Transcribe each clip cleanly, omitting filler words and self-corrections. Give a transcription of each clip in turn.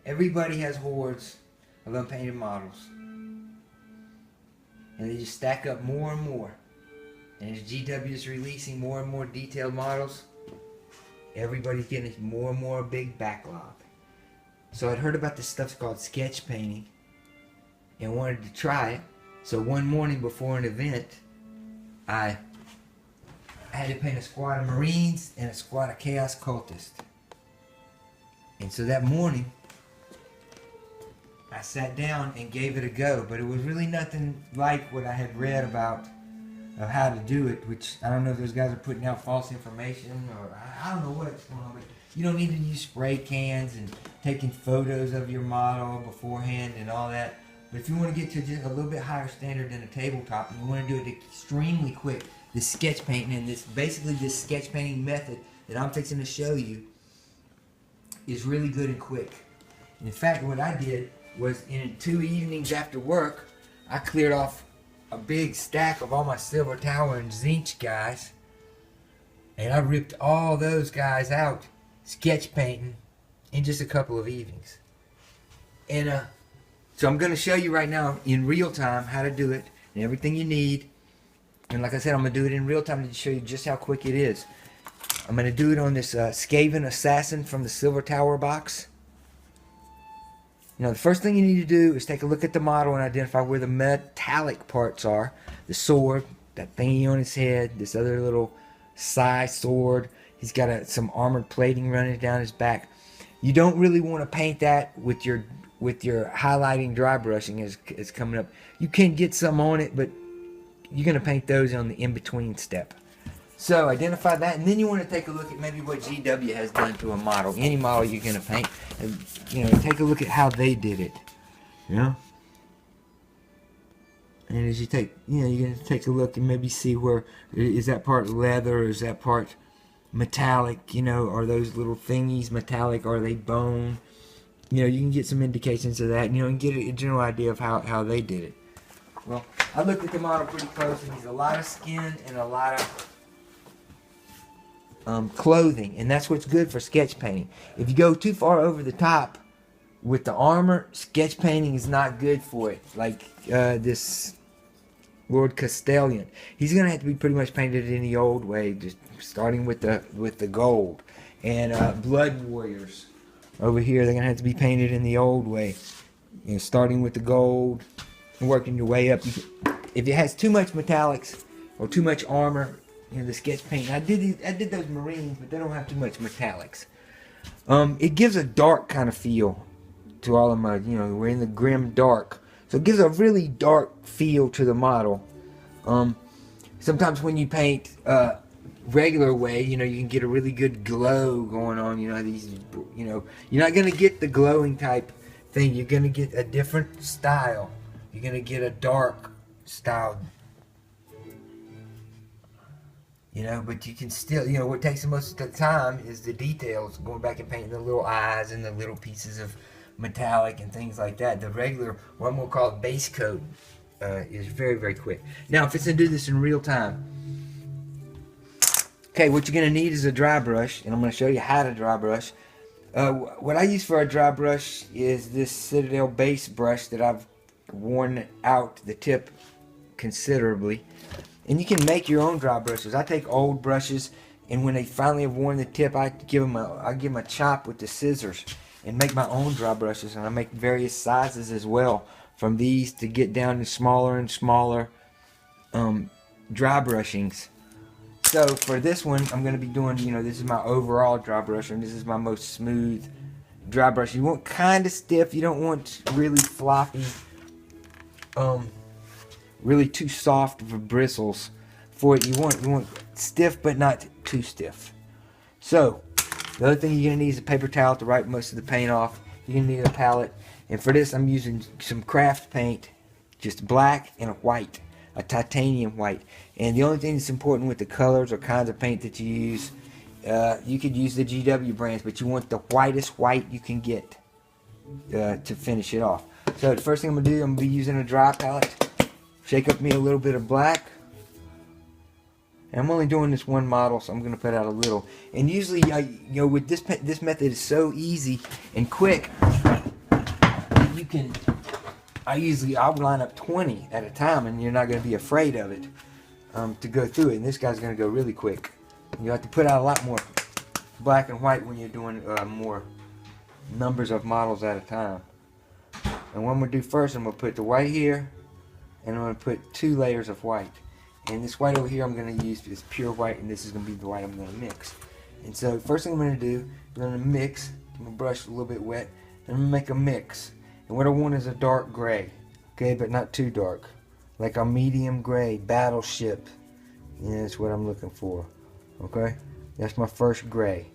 Everybody has hordes of unpainted models. And they just stack up more and more. And as GW is releasing more and more detailed models, everybody's getting more and more big backlog. So I'd heard about this stuff called sketch painting and wanted to try it. So one morning before an event, I had to paint a squad of Marines and a squad of Chaos Cultists. And so that morning, I sat down and gave it a go, but it was really nothing like what I had read about of how to do it, which I don't know if those guys are putting out false information or I don't know what's going on, but you don't need to use spray cans and taking photos of your model beforehand and all that. But if you want to get to just a little bit higher standard than a tabletop and you want to do it extremely quick, this sketch painting and this sketch painting method that I'm fixing to show you is really good and quick. And in fact, what I did was in 2 evenings after work, I cleared off a big stack of all my Silver Tower and Zinch guys, and I ripped all those guys out sketch painting in just a couple of evenings. And so I'm going to show you right now in real time how to do it and everything you need. And like I said, I'm going to do it in real time to show you just how quick it is. I'm going to do it on this Skaven Assassin from the Silver Tower box. You know, the first thing you need to do is take a look at the model and identify where the metallic parts are. The sword, that thingy on his head, this other little side sword. He's got some armored plating running down his back. You don't really want to paint that with your highlighting dry brushing as coming up. You can get some on it, but you're going to paint those on the in-between step. So identify that, and then you want to take a look at maybe what GW has done to a model. Any model you're going to paint, and, you know, take a look at how they did it. You know? And as you take, you know, you're going to take a look and maybe see where, is that part leather, or is that part metallic, you know, are those little thingies metallic, are they bone? You know, you can get some indications of that, you know, and get a general idea of how they did it. Well, I looked at the model pretty close, and he's a lot of skin and a lot of clothing, and that's what's good for sketch painting. If you go too far over the top with the armor, sketch painting is not good for it. Like this Lord Castellan, he's gonna have to be pretty much painted in the old way, just starting with the gold. And Blood Warriors over here, they're gonna have to be painted in the old way, you know, starting with the gold and working your way up. If it has too much metallics or too much armor, you know, the sketch paint. I did those Marines, but they don't have too much metallics. It gives a dark kind of feel to all of my, you know, we're in the grim dark. So it gives a really dark feel to the model. Sometimes when you paint regular way, you know, you can get a really good glow going on. You know, these, you know, you're not going to get the glowing type thing. You're going to get a different style. You're going to get a dark style. You know, but you can still, you know, what takes the most of the time is the details, going back and painting the little eyes and the little pieces of metallic and things like that. The regular, what I'm going to call base coat, is very, very quick. Now, if it's going to do this in real time, okay, what you're going to need is a dry brush, and I'm going to show you how to dry brush. What I use for a dry brush is this Citadel base brush that I've worn out the tip considerably. And you can make your own dry brushes. I take old brushes, and when they finally have worn the tip, I give them a chop with the scissors and make my own dry brushes. And I make various sizes as well, from these to get down to smaller and smaller dry brushings. So for this one, I'm going to be doing, you know, this is my overall dry brush, and this is my most smooth dry brush. You want kind of stiff. You don't want really floppy. Really too soft for bristles for it. You want stiff, but not too stiff. So the other thing you're gonna need is a paper towel to wipe most of the paint off. You're gonna need a palette, and for this I'm using some craft paint, just black and a white, a titanium white. And the only thing that's important with the colors or kinds of paint that you use, you could use the GW brands, but you want the whitest white you can get to finish it off. So the first thing I'm gonna do, I'm gonna be using a dry palette. Shake up me a little bit of black. And I'm only doing this one model, so I'm going to put out a little. And usually, you know, with this method is so easy and quick you can, I'll line up 20 at a time, and you're not going to be afraid of it to go through it. And this guy's going to go really quick. You have to put out a lot more black and white when you're doing more numbers of models at a time. And what I'm going to do first, I'm going to put the white here, and I'm going to put 2 layers of white. And this white over here I'm going to use is pure white, and this is going to be the white I'm going to mix. And so first thing I'm going to do, I'm going to mix. I'm going to brush a little bit wet, and I'm going to make a mix. And what I want is a dark gray, okay, but not too dark. Like a medium gray, battleship. Yeah, that's what I'm looking for, okay? That's my first gray,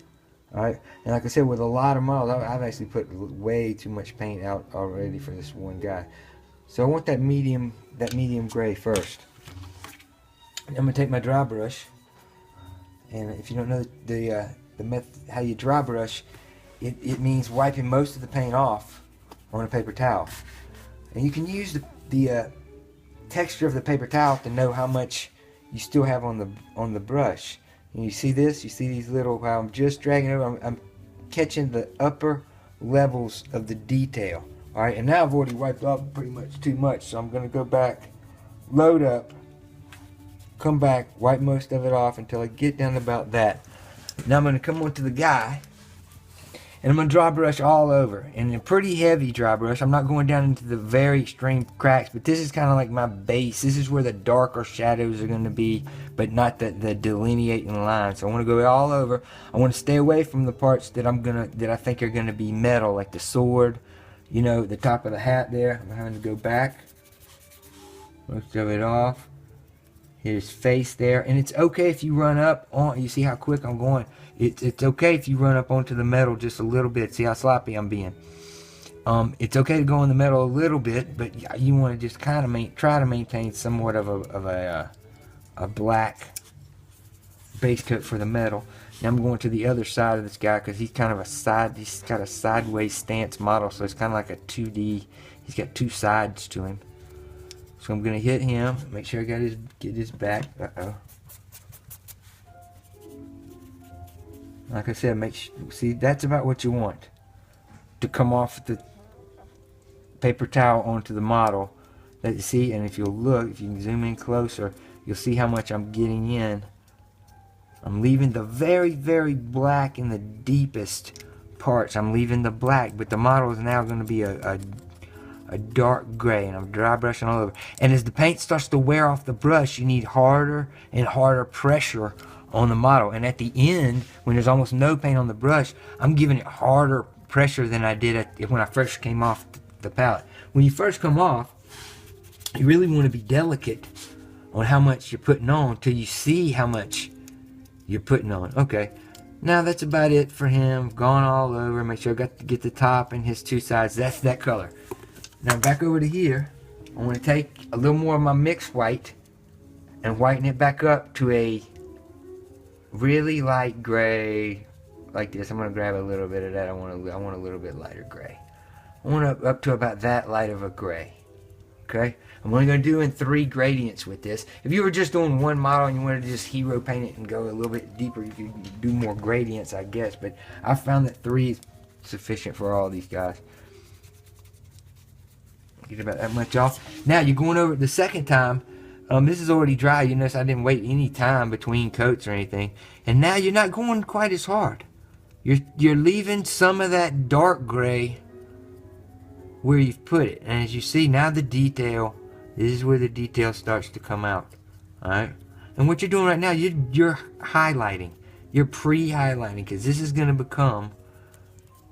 alright? And like I said, with a lot of models, I've actually put way too much paint out already for this one guy. So I want that medium gray first. And I'm going to take my dry brush, and if you don't know the method, how you dry brush, it means wiping most of the paint off on a paper towel. And you can use the texture of the paper towel to know how much you still have on the brush. And you see this? You see these little, how I'm just dragging over, I'm catching the upper levels of the detail. Alright, and now I've already wiped off pretty much too much, so I'm going to go back, load up, come back, wipe most of it off until I get down to about that. Now I'm going to come onto the guy, and I'm going to dry brush all over. And a pretty heavy dry brush. I'm not going down into the very extreme cracks, but this is kind of like my base. This is where the darker shadows are going to be, but not the delineating lines. So I want to go all over. I want to stay away from the parts that I think are going to be metal, like the sword, you know, the top of the hat there. I'm having to go back, most of it off. His face there, and it's okay if you run up on. You see how quick I'm going. It's okay if you run up onto the metal just a little bit. See how sloppy I'm being. It's okay to go in the metal a little bit, but you want to just kind of try to maintain somewhat of a black base coat for the metal. Now I'm going to the other side of this guy because he's kind of he's got a sideways stance model, so it's kind of like a 2D. He's got 2 sides to him. So I'm going to hit him, make sure I get his back. Uh-oh. Like I said, see, that's about what you want. To come off the paper towel onto the model. That you see, and if you'll look, if you can zoom in closer, you'll see how much I'm getting in. I'm leaving the very, very black in the deepest parts. I'm leaving the black, but the model is now going to be a dark gray, and I'm dry brushing all over. And as the paint starts to wear off the brush, you need harder and harder pressure on the model. And at the end, when there's almost no paint on the brush, I'm giving it harder pressure than I did when I first came off the palette. When you first come off, you really want to be delicate on how much you're putting on till you see how much you're putting on. Okay, now that's about it for him. Gone all over. Make sure I got to get the top and his 2 sides. That's that color. Now back over to here, I want to take a little more of my mixed white and whiten it back up to a really light gray, like this. I'm going to grab a little bit of that. I want a little bit lighter gray. I want up to about that light of a gray. Okay, I'm only going to do in 3 gradients with this. If you were just doing one model and you wanted to just hero paint it and go a little bit deeper, you could do more gradients, I guess. But I found that 3 is sufficient for all these guys. Get about that much off. Now you're going over it the second time. This is already dry. You notice I didn't wait any time between coats or anything. And now you're not going quite as hard. You're leaving some of that dark gray where you've put it. And as you see now, the detail, this is where the detail starts to come out. Alright? And what you're doing right now, you're highlighting. You're pre-highlighting, because this is going to become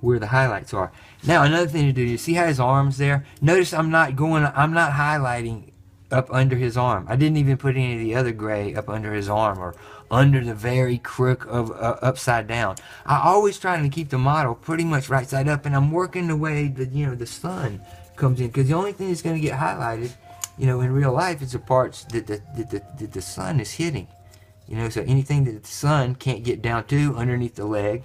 where the highlights are. Now another thing to do, you see how his arm's there? Notice I'm not highlighting up under his arm. I didn't even put any of the other gray up under his arm or under the very crook of upside down. I always trying to keep the model pretty much right side up, and I'm working the way that the sun comes in, because the only thing that's going to get highlighted, in real life is the parts that the sun is hitting. So anything that the sun can't get down to underneath the leg,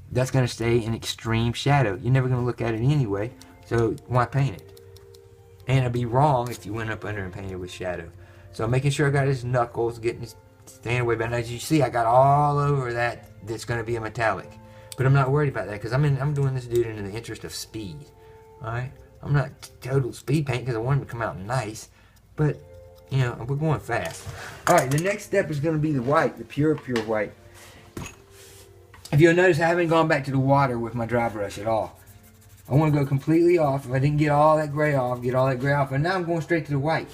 that's going to stay in extreme shadow. You're never going to look at it anyway, so why paint it? And it'd be wrong if you went up under and painted with shadow. So I'm making sure I got his knuckles, staying away. But as you see, I got all over that's going to be a metallic. But I'm not worried about that, because I'm doing this dude in the interest of speed. Alright? I'm not total speed paint because I want them to come out nice. But, you know, we're going fast. Alright, the next step is going to be the white, the pure white. If you'll notice, I haven't gone back to the water with my dry brush at all. I want to go completely off. If I didn't get all that gray off, get all that gray off. And now I'm going straight to the white.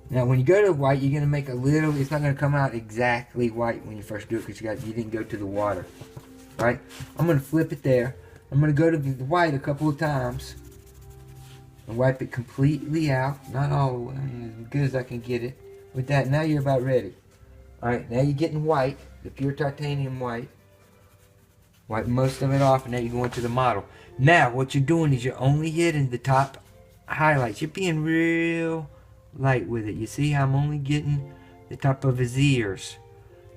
Now, when you go to the white, you're going to make a little, it's not going to come out exactly white when you first do it because you didn't go to the water. Right? I'm going to flip it there. I'm going to go to the white a couple of times and wipe it completely out. Not all the way, as good as I can get it. With that, now you're about ready. Alright, now you're getting white, the pure titanium white. Wipe most of it off, and now you're going to the model. Now, what you're doing is you're only hitting the top highlights. You're being real light with it. You see how I'm only getting the top of his ears.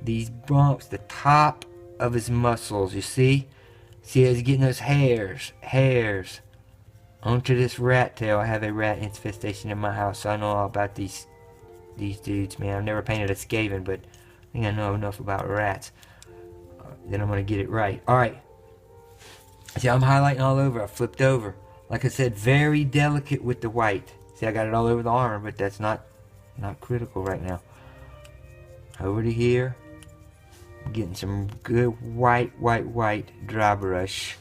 These bumps, the top of his muscles, you see? See how he's getting those hairs onto this rat tail. I have a rat infestation in my house, so I know all about these dudes, man. I've never painted a Skaven, but I think I know enough about rats. Then I'm going to get it right. Alright. See, I'm highlighting all over. I flipped over. Like I said, very delicate with the white. See, I got it all over the armor, but that's not critical right now. Over to here. I'm getting some good white dry brush.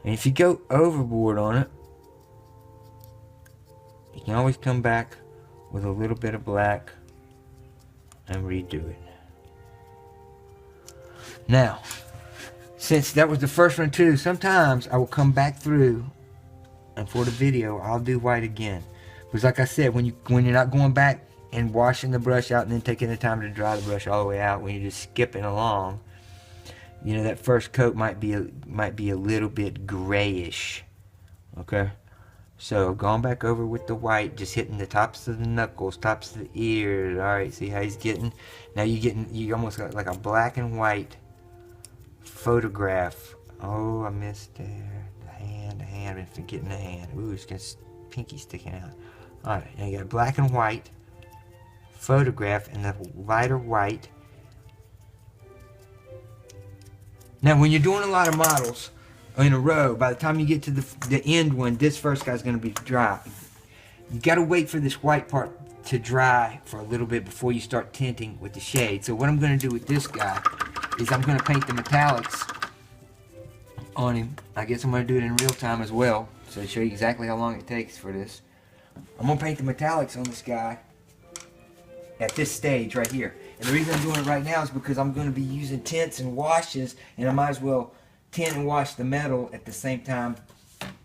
And if you go overboard on it, you can always come back with a little bit of black and redo it. Now, since that was the first one too, sometimes I will come back through and for the video I'll do white again. Because like I said, when you're not going back and washing the brush out and then taking the time to dry the brush all the way out, when you're just skipping along, you know, that first coat might be a little bit grayish. Okay? So going back over with the white, just hitting the tops of the knuckles, tops of the ears. Alright, see how he's getting? Now you almost got like a black and white photograph. Oh, I missed there. The hand, I've been forgetting the hand. Ooh, it's got pinky sticking out. Alright, now you got a black and white photograph and the lighter white. Now, when you're doing a lot of models in a row, by the time you get to the end one, this first guy's going to be dry. You got to wait for this white part to dry for a little bit before you start tinting with the shade. So what I'm going to do with this guy is I'm going to paint the metallics on him. I guess I'm going to do it in real time as well, so to show you exactly how long it takes for this. I'm going to paint the metallics on this guy at this stage right here. And the reason I'm doing it right now is because I'm going to be using tints and washes, and I might as well tint and wash the metal at the same time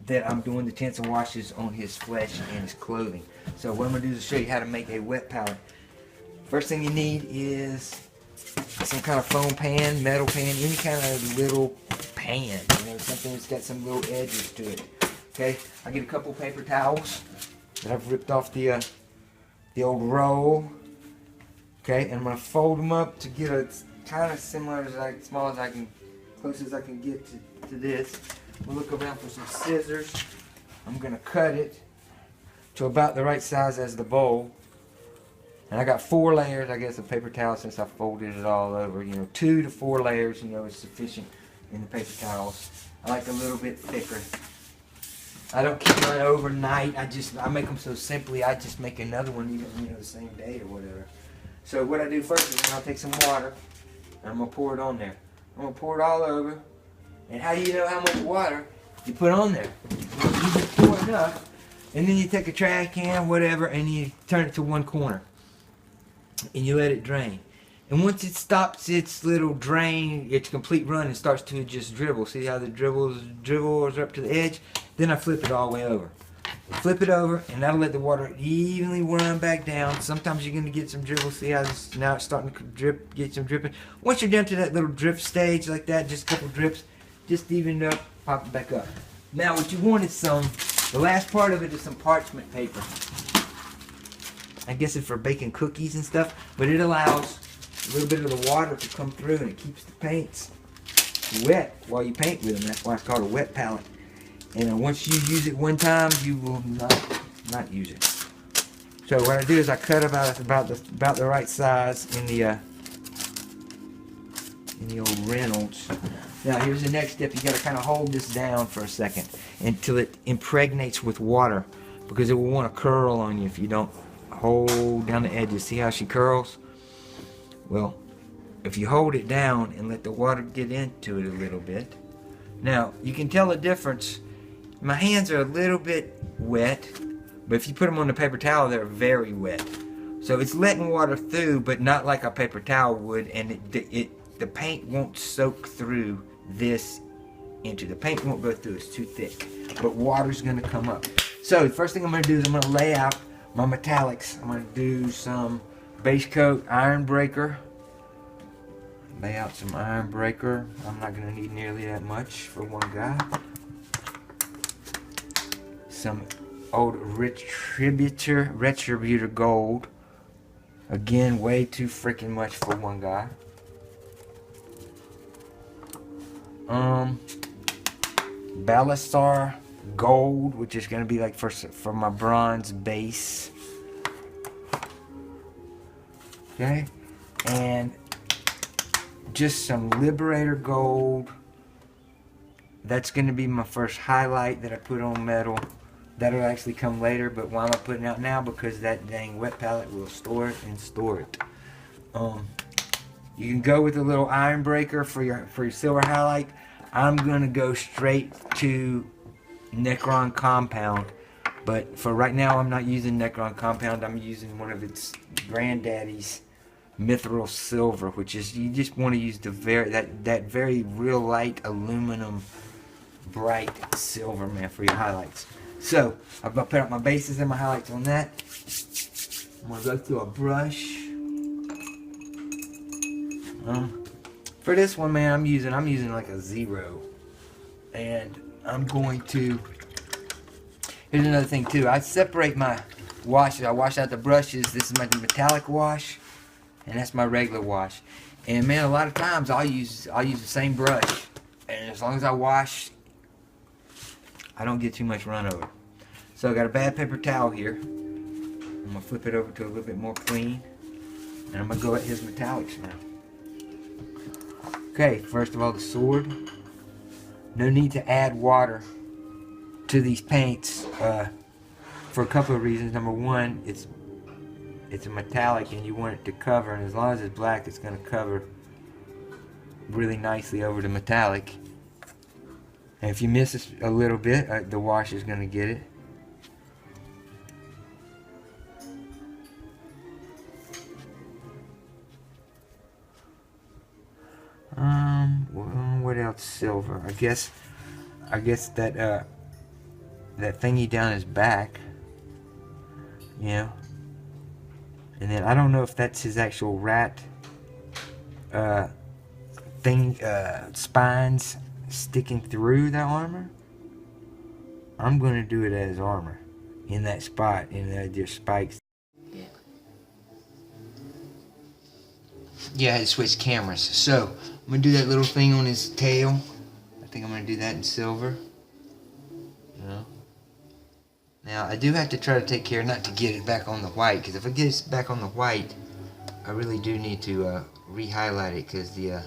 that I'm doing the tints and washes on his flesh and his clothing. So what I'm going to do is show you how to make a wet palette. First thing you need is some kind of foam pan, metal pan, any kind of little pan, you know, something that's got some little edges to it. Okay, I get a couple paper towels that I've ripped off the old roll. Okay, and I'm gonna fold them up to get a kind of similar, as small as I can, close as I can get to this. We'll look around for some scissors. I'm gonna cut it to about the right size as the bowl. And I got 4 layers, I guess, of paper towel since I folded it all over. You know, 2 to 4 layers, you know, is sufficient in the paper towels. I like a little bit thicker. I don't keep mine overnight. I make them so simply. I just make another one even, you know, the same day or whatever. So what I do first is I'll take some water and I'm gonna pour it on there. I'm gonna pour it all over. And how do you know how much water you put on there? You just pour enough, and then you take a trash can, whatever, and you turn it to one corner. And you let it drain. And once it stops its little drain, its complete run, and starts to just dribble. See how the dribbles up to the edge? Then I flip it all the way over. Flip it over, and that'll let the water evenly run back down. Sometimes you're going to get some dribble. See how now it's starting to drip, get some dripping. Once you're down to that little drip stage like that, just a couple drips, just even it up, pop it back up. Now what you want is the last part of it is some parchment paper. I guess it's for baking cookies and stuff, but it allows a little bit of the water to come through, and it keeps the paints wet while you paint with them. That's why it's called a wet palette. And once you use it one time, you will not use it. So what I do is I cut about the right size in the old Reynolds. Now here's the next step. You got to kind of hold this down for a second until it impregnates with water, because it will want to curl on you if you don't hold down the edges. See how she curls? Well, if you hold it down and let the water get into it a little bit. Now, you can tell the difference. My hands are a little bit wet, but if you put them on the paper towel, they're very wet. So it's letting water through, but not like a paper towel would, and the paint won't soak through this into the paint won't go through, it's too thick, but water's going to come up. So the first thing I'm going to do is I'm going to lay out my metallics. I'm going to do some base coat iron breaker, lay out some iron breaker. I'm not going to need nearly that much for one guy. Some old retributor gold, again way too freaking much for one guy. Balastar gold, which is going to be like for my bronze base. Okay, and just some Liberator gold. That's going to be my first highlight that I put on metal. That'll actually come later, but why am I putting it out now? Because that dang wet palette will store it and store it. You can go with a little iron breaker for your silver highlight. I'm gonna go straight to Necron Compound, but for right now I'm not using Necron Compound. I'm using one of its granddaddy's Mithril Silver, which is, you just want to use the that very real light aluminum bright silver, man, for your highlights. So I've put out my bases and my highlights on that. I'm gonna go through a brush. For this one, man, I'm using like a 0, and I'm going to. Here's another thing too. I separate my washes. I wash out the brushes. This is my metallic wash, and that's my regular wash. And man, a lot of times I'll use the same brush, and as long as I wash, I don't get too much run over. So I got a bad paper towel here. I'm gonna flip it over to a little bit more clean, and I'm gonna go at his metallics now. Okay, first of all, the sword. No need to add water to these paints for a couple of reasons. Number one, it's a metallic and you want it to cover, and as long as it's black, it's going to cover really nicely over the metallic. And if you miss a little bit, the wash is going to get it. What else? Silver. I guess that that thingy down his back. You know. And then I don't know if that's his actual rat spines sticking through the armor. I'm gonna do it as armor in that spot, in their spikes. Yeah, I had to switch cameras. So, I'm going to do that little thing on his tail. I think I'm going to do that in silver. You know? Now, I do have to try to take care not to get it back on the white, because if I get it back on the white, I really do need to re-highlight it, because the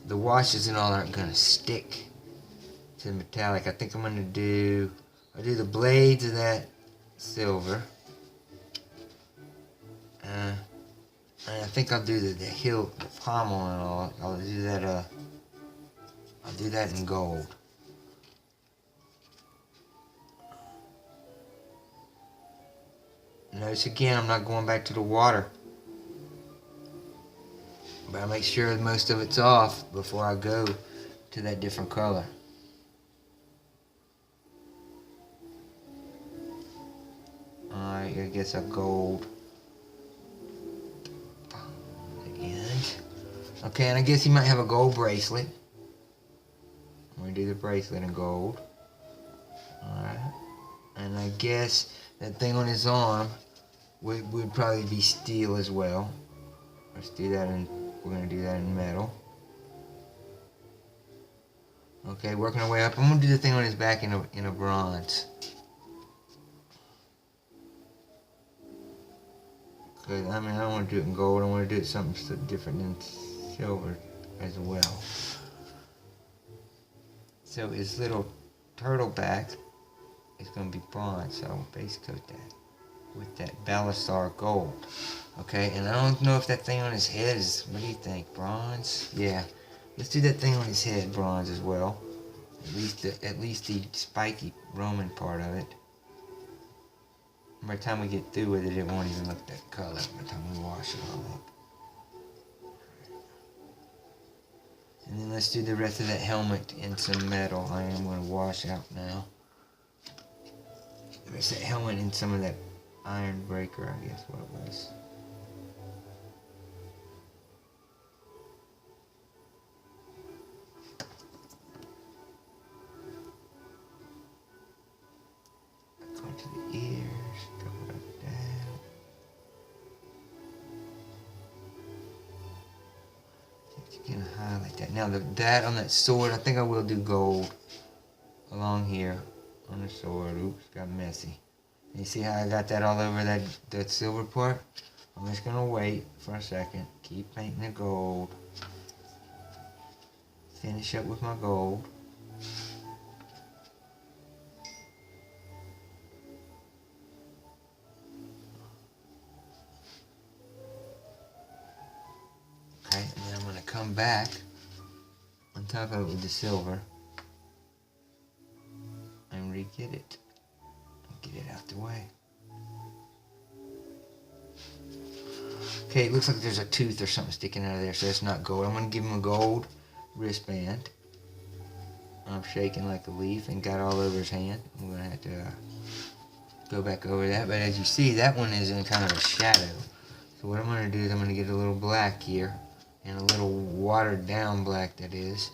washes and all aren't going to stick to the metallic. I think I'm going to do the blades of that silver. And I think I'll do the hilt, the pommel and all. I'll do that. I'll do that in gold. Notice again, I'm not going back to the water, but I make sure most of it's off before I go to that different color. Alright, I guess a gold. Okay, and I guess he might have a gold bracelet. I'm going to do the bracelet in gold. Alright. And I guess that thing on his arm would probably be steel as well. Let's do that we're going to do that in metal. Okay, working our way up. I'm going to do the thing on his back in a bronze. Because, I don't want to do it in gold. I want to do it something different than silver as well. So his little turtle back is going to be bronze, so I'll base coat that with that Balasar gold. Okay, and I don't know if that thing on his head is, what do you think, bronze? Yeah, let's do that thing on his head, bronze as well. At least the spiky Roman part of it. By the time we get through with it, it won't even look that color by the time we wash it all up. And then let's do the rest of that helmet in some metal. I am going to wash out now. The rest of that helmet in some of that iron breaker, I guess what it was. Going to the ears, cover up that. Just gonna highlight that. Now that on that sword, I think I will do gold along here on the sword. Oops, got messy. You see how I got that all over that silver part? I'm just gonna wait for a second. Keep painting the gold. Finish up with my gold. Okay, and then I'm gonna come back on top of it with the silver and re-get it. Get it out the way. Okay, it looks like there's a tooth or something sticking out of there, so that's not gold. I'm going to give him a gold wristband. I'm shaking like a leaf and got all over his hand. I'm going to have to go back over that, but as you see, that one is in kind of a shadow. So what I'm going to do is I'm going to get a little black here, and a little watered down black that is.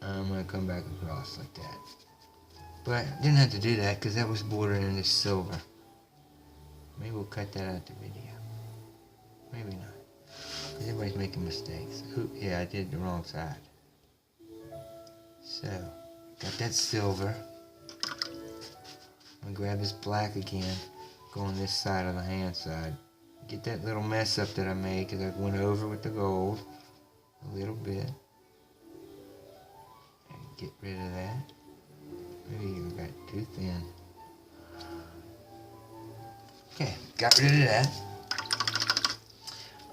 I'm going to come back across like that. But I didn't have to do that because that was bordering this silver. Maybe we'll cut that out of the video. Maybe not. Because everybody's making mistakes. Ooh, yeah, I did the wrong side. So, got that silver. I'm going to grab this black again. Go on this side on the hand side. Get that little mess up that I made because I went over with the gold a little bit. And get rid of that. Maybe you got too thin. Okay, got rid of that.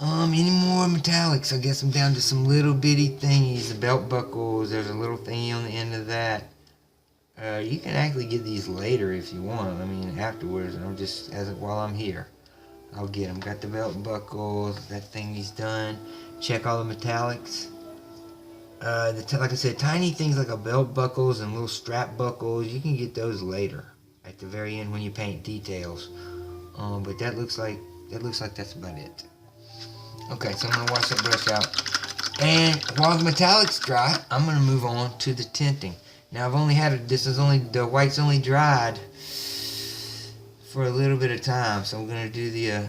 Any more metallics? I guess I'm down to some little bitty thingies. The belt buckles, there's a little thingy on the end of that. You can actually get these later if you want. I mean, afterwards, and I'm just, while I'm here, I'll get them. Got the belt buckles, that thingy's done. Check all the metallics. Like I said, tiny things like a belt buckles and little strap buckles, you can get those later at the very end when you paint details. But that looks like that's about it. Okay, so I'm gonna wash that brush out, and while the metallics dry, I'm gonna move on to the tinting. Now I've only had the white's only dried for a little bit of time, so I'm gonna do the.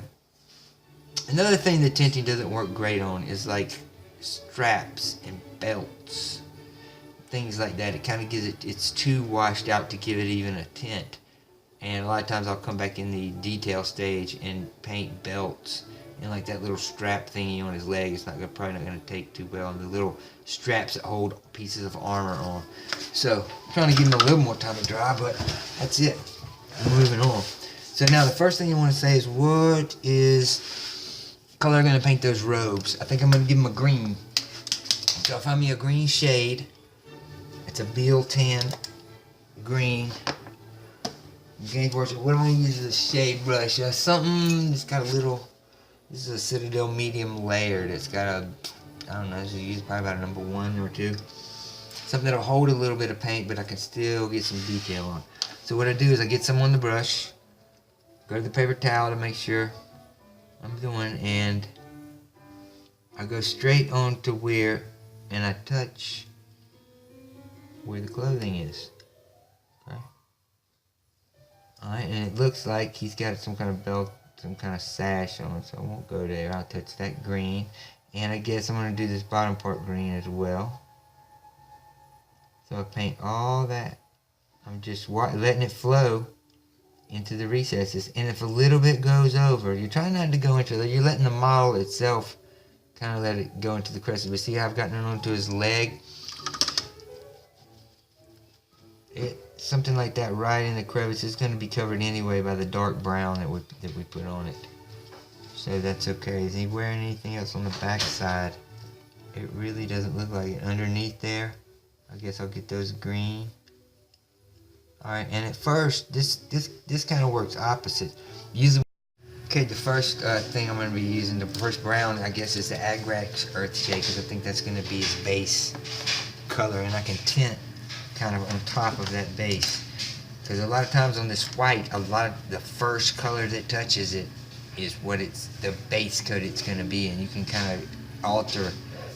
Another thing that tinting doesn't work great on is like straps and belts, things like that. It kind of gives it's too washed out to give it even a tint. And a lot of times I'll come back in the detail stage and paint belts and like that little strap thingy on his leg. It's probably not going to take too well. And the little straps that hold pieces of armor on. So I'm trying to give him a little more time to dry, but that's it. I'm moving on. So now the first thing you want to say is, what is color I'm going to paint those robes? I think I'm going to give him a green. So I'll find me a green shade. It's a Beal tan green. Game brush. What am I going to use as a shade brush? Something that's got a little. This is a Citadel medium layered. It's got a, I don't know, this is used probably about a number 1 or 2. Something that'll hold a little bit of paint, but I can still get some detail on. So what I do is I get some on the brush, go to the paper towel to make sure I'm doing, and I go straight on to where, and I touch where the clothing is. Okay. Alright, and it looks like he's got some kind of belt, some kind of sash on, so I won't go there. I'll touch that green. And I guess I'm going to do this bottom part green as well. So I paint all that. I'm just letting it flow into the recesses. And if a little bit goes over, you're trying not to go into it. You're letting the model itself kind of let it go into the creases. But see how I've gotten it onto his leg? something like that right in the crevice. It's going to be covered anyway by the dark brown that we put on it. So that's okay. Is he wearing anything else on the back side? It really doesn't look like it. Underneath there, I guess I'll get those green. Alright, and at first, this kind of works opposite. Okay, the first thing I'm going to be using, the first brown, I guess, is the Agrax Earthshade, because I think that's going to be his base color, and I can tint kind of on top of that base. Because a lot of times on this white, a lot of the first color that touches it is what it's, the base coat it's going to be, and you can kind of alter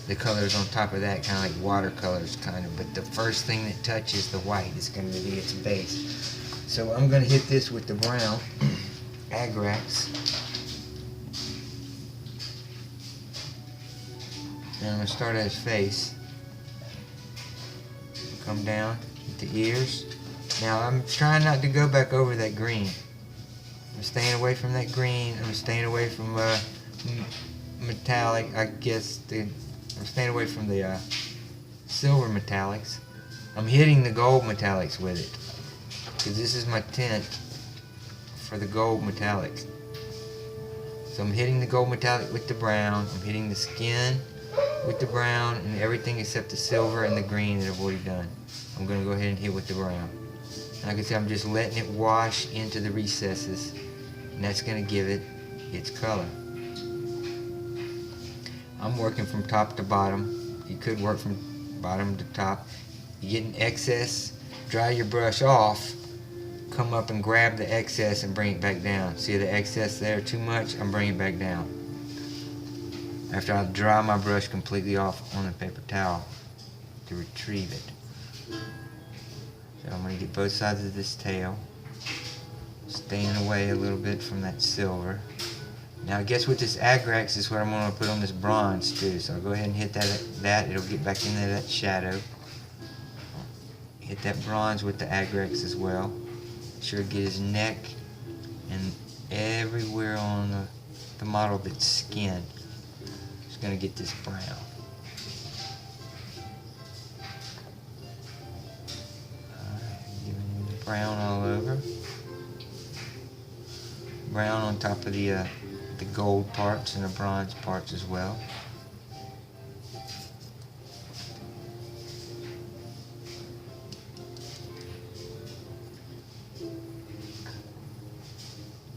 the colors on top of that, kind of like watercolors, kind of. But the first thing that touches the white is going to be its base. So I'm going to hit this with the brown Agrax, and I'm going to start at his face, come down at the ears. Now I'm trying not to go back over that green. I'm staying away from that green. I'm staying away from metallic, I guess. I'm staying away from the silver metallics. I'm hitting the gold metallics with it, because this is my tint for the gold metallic. So I'm hitting the gold metallic with the brown. I'm hitting the skin with the brown, and everything except the silver and the green that I've already done. I'm going to go ahead and hit with the brown. And like I said, I'm just letting it wash into the recesses, and that's going to give it its color. I'm working from top to bottom. You could work from bottom to top. You get an excess, dry your brush off, come up and grab the excess and bring it back down. See the excess there too much? I'm bringing it back down. After I dry my brush completely off on the paper towel to retrieve it. So I'm going to get both sides of this tail, staying away a little bit from that silver. Now I guess with this Agrax is what I'm going to put on this bronze too. So I'll go ahead and hit that. It'll get back into that shadow. Hit that bronze with the Agrax as well. Sure to get his neck and everywhere on the model that's skin. Just going to get this brown. Alright, giving him the brown all over. Brown on top of the gold parts and the bronze parts as well.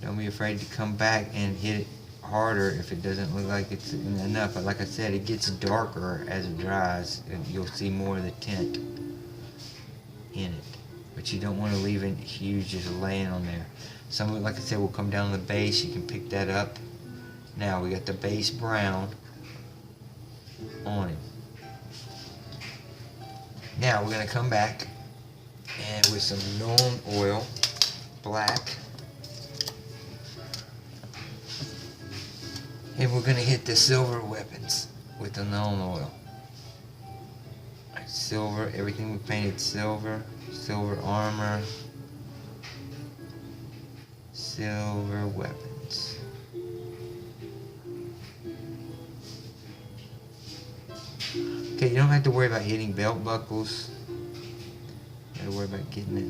Don't be afraid to come back and hit it harder if it doesn't look like it's enough. But like I said, it gets darker as it dries, and you'll see more of the tint in it. But you don't want to leave it huge just laying on there. Some of it, like I said, will come down the base. You can pick that up. Now we got the base brown on him. Now we're going to come back and with some Nuln Oil, black. And we're going to hit the silver weapons with the Nuln Oil. Silver, everything we painted silver, silver armor, silver weapons. Okay, you don't have to worry about hitting belt buckles. You gotta worry about getting it.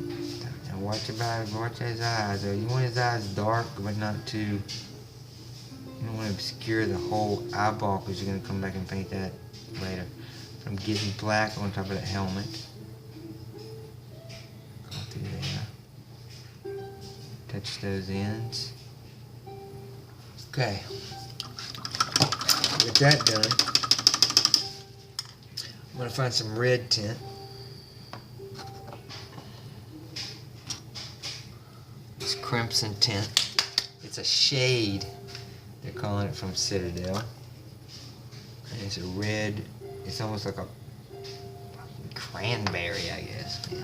Now watch his eyes though. You want his eyes dark, but not too. You don't want to obscure the whole eyeball, because you're gonna come back and paint that later. I'm getting black on top of that helmet. Go through there. Touch those ends. Okay. With that done, I'm going to find some red tint. It's crimson tint. It's a shade. They're calling it from Citadel. And it's a red. It's almost like a cranberry, I guess. Yeah.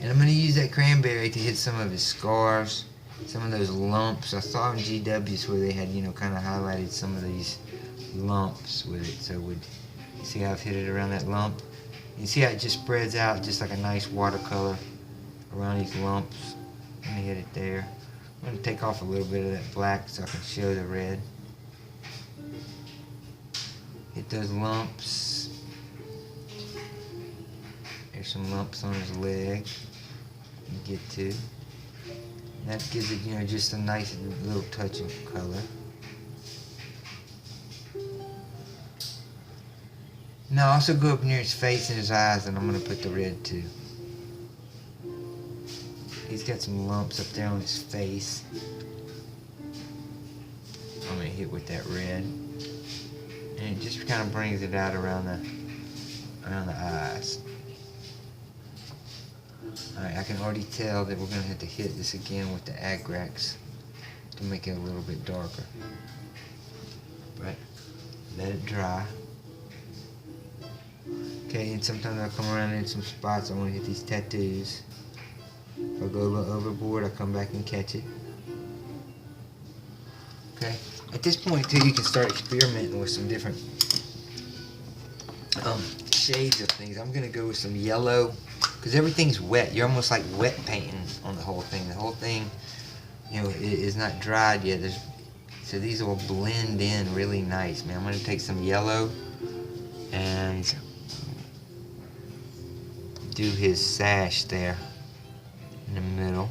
And I'm going to use that cranberry to hit some of his scars, some of those lumps. I saw in GWs where they had, you know, kind of highlighted some of these lumps with it. So you see how I've hit it around that lump? You see how it just spreads out just like a nice watercolor around these lumps. Let me hit it there. I'm going to take off a little bit of that black so I can show the red. Hit those lumps. There's some lumps on his leg. get to. That gives it, you know, just a nice little touch of color. Now also go up near his face and his eyes, and I'm going to put the red too. He's got some lumps up there on his face. I'm going to hit with that red. And it just kind of brings it out around the eyes. Alright, I can already tell that we're going to have to hit this again with the Agrax to make it a little bit darker. But let it dry. Okay, and sometimes I'll come around in some spots I want to hit these tattoos. If I go overboard, I'll come back and catch it. Okay, at this point too, you can start experimenting with some different shades of things. I'm going to go with some yellow, because everything's wet. You're almost like wet painting on the whole thing. The whole thing, you know, is not dried yet. So these will blend in really nice, man. I'm going to take some yellow and do his sash there in the middle.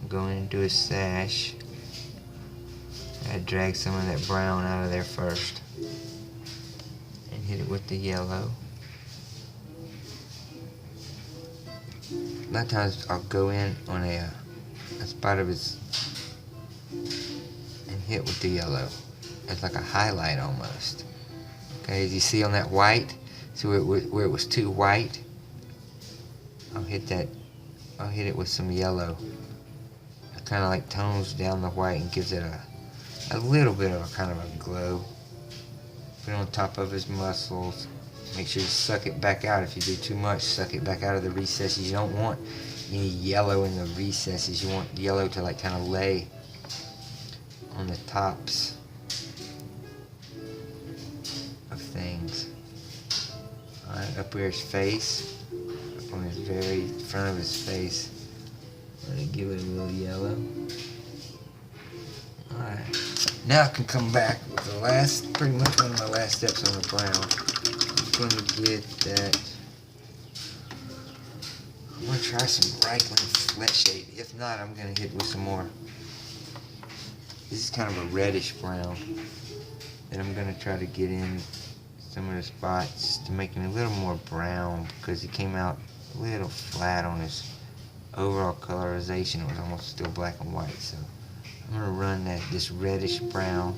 Go in and do his sash. I drag some of that brown out of there first and hit it with the yellow. A lot of times I'll go in on a spot of his and hit with the yellow. It's like a highlight almost. Okay, as you see on that white, see where it was too white, I'll hit it with some yellow. It kind of like tones down the white and gives it a little bit of a kind of a glow. Put it on top of his muscles. Make sure you suck it back out. If you do too much, suck it back out of the recesses. You don't want any yellow in the recesses. You want yellow to like kind of lay on the tops of things. Alright, up where his face, up on his very front of his face. Let me give it a little yellow. Alright, now I can come back with the last, pretty much one of my last steps on the brown. I'm going to get that. I'm going to try some Reichland flesh shade. If not, I'm going to hit with some more. This is kind of a reddish brown. And I'm going to try to get in some of the spots to make him a little more brown, because he came out a little flat on his overall colorization. It was almost still black and white. So I'm going to run this reddish brown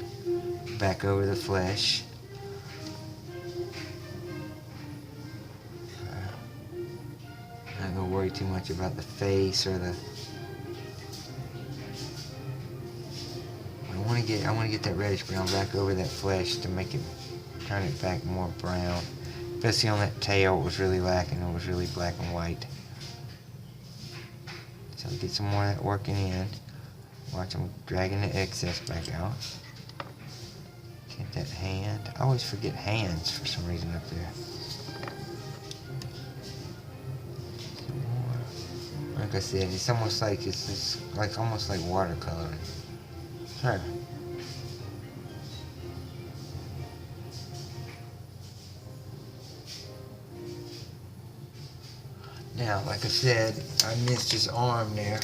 back over the flesh. Not gonna worry too much about the face or the. I want to get that reddish brown back over that flesh to make it, turn it back more brown. Especially on that tail, it was really lacking. It was really black and white. So get some more of that working in. Watch them dragging the excess back out. Get that hand. I always forget hands for some reason up there. Like I said, it's almost like it's like almost like watercoloring. Sure. Now, like I said, I missed his arm there.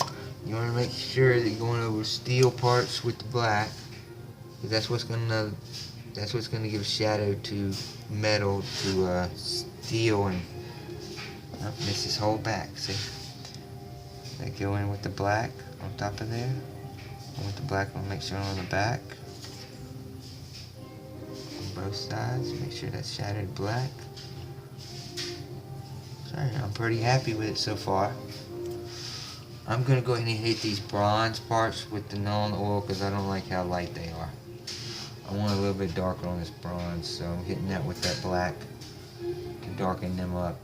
You want to make sure that you're going over steel parts with the black, because that's what's gonna give shadow to metal to steel, and miss his whole back. See. I go in with the black on top of there. And with the black, I'll make sure on the back. On both sides, make sure that's shadowed black. Sorry, I'm pretty happy with it so far. I'm going to go ahead and hit these bronze parts with the non-oil, because I don't like how light they are. I want a little bit darker on this bronze, so I'm hitting that with that black to darken them up.